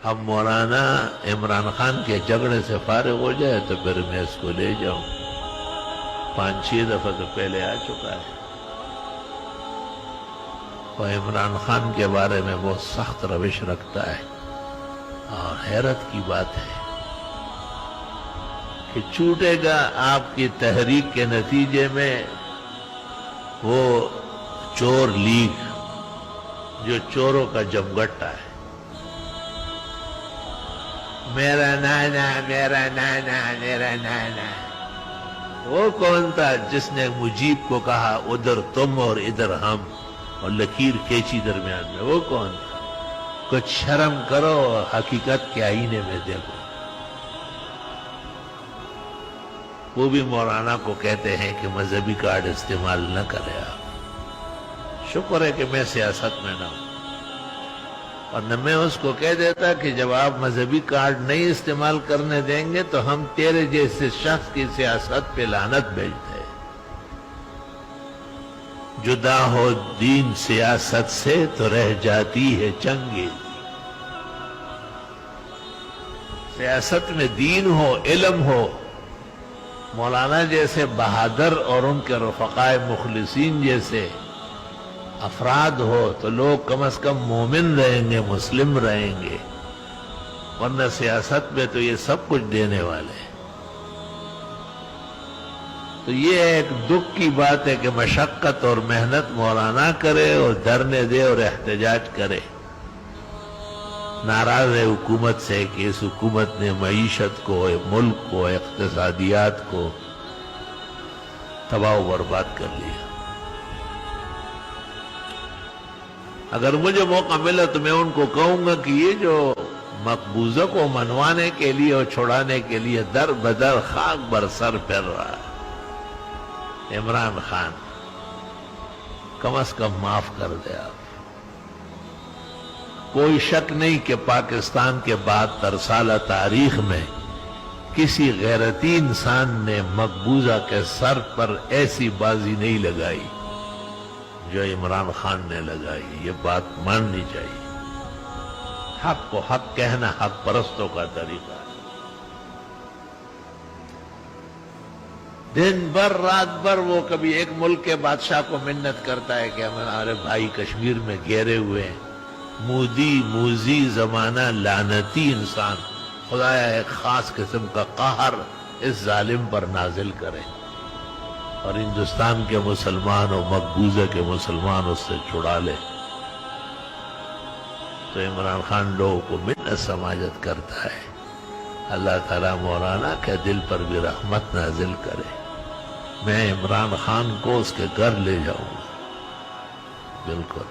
اب مولانا عمران خان کے جھگڑے سے فارغ ہو جائے تو پھر میں اس کو لے جاؤں. 5-6 دفعہ تو پہلے آ چکا ہے. اور عمران خان کے بارے میں بہت سخت روش رکھتا ہے. اور حیرت کی بات ہے کہ چھوٹے گا آپ کی تحریک کے نتیجے میں وہ چور لیگ جو چوروں کا جمگٹا ہے. میرا نانا میرا نانا میرا نانا. وہ کون تھا جس نے مجیب کو کہا ادھر تم اور ادھر ہم اور لکیر کھینچی درمیان میں؟ وہ کون تھا؟ کچھ شرم کرو اور حقیقت کے آئینے میں دیکھو. وہ بھی مولانا کو کہتے ہیں کہ مذہبی کارڈ استعمال نہ کرے آپ. شکر ہے کہ میں سیاست میں نہ ہوں، اور نہ میں اس کو کہہ دیتا کہ جب آپ مذہبی کارڈ نہیں استعمال کرنے دیں گے تو ہم تیرے جیسے شخص کی سیاست پہ لعنت بھیجتے ہیں. جدا ہو دین سیاست سے تو رہ جاتی ہے چنگیزی. سیاست میں دین ہو، علم ہو، مولانا جیسے بہادر اور ان کے رفقائے مخلصین جیسے افراد ہو تو لوگ کم از کم مومن رہیں گے، مسلم رہیں گے. ورنہ سیاست میں تو یہ سب کچھ دینے والے ہیں. تو یہ ایک دکھ کی بات ہے کہ مشقت اور محنت مولانا کرے اور دھرنے دے اور احتجاج کرے. ناراض ہے حکومت سے کہ اس حکومت نے معیشت کو، ملک کو، اقتصادیات کو تباہ و برباد کر لیا. اگر مجھے موقع ملا تو میں ان کو کہوں گا کہ یہ جو مقبوضہ کو منوانے کے لیے اور چھڑانے کے لیے در بدر خاک بر سر پھر رہا ہے عمران خان، کم از کم معاف کر دے آپ. کوئی شک نہیں کہ پاکستان کے بعد ترسالہ تاریخ میں کسی غیرتی انسان نے مقبوضہ کے سر پر ایسی بازی نہیں لگائی جو عمران خان نے لگائی. یہ بات ماننی چاہیے. حق کو حق کہنا حق پرستوں کا طریقہ ہے. دن بھر رات بھر وہ کبھی ایک ملک کے بادشاہ کو منت کرتا ہے کہ ہمارے بھائی کشمیر میں گھیرے ہوئے ہیں. موزی زمانہ لعنتی انسان. خدایا ایک خاص قسم کا قہر اس ظالم پر نازل کرے اور ہندوستان کے مسلمان اور مقبوضہ کے مسلمان اس سے چھڑا لے. تو عمران خان لوگوں کو منت سماجت کرتا ہے. اللہ تعالیٰ مولانا کے دل پر بھی رحمت نازل کرے. میں عمران خان کو اس کے گھر لے جاؤں گا. بالکل.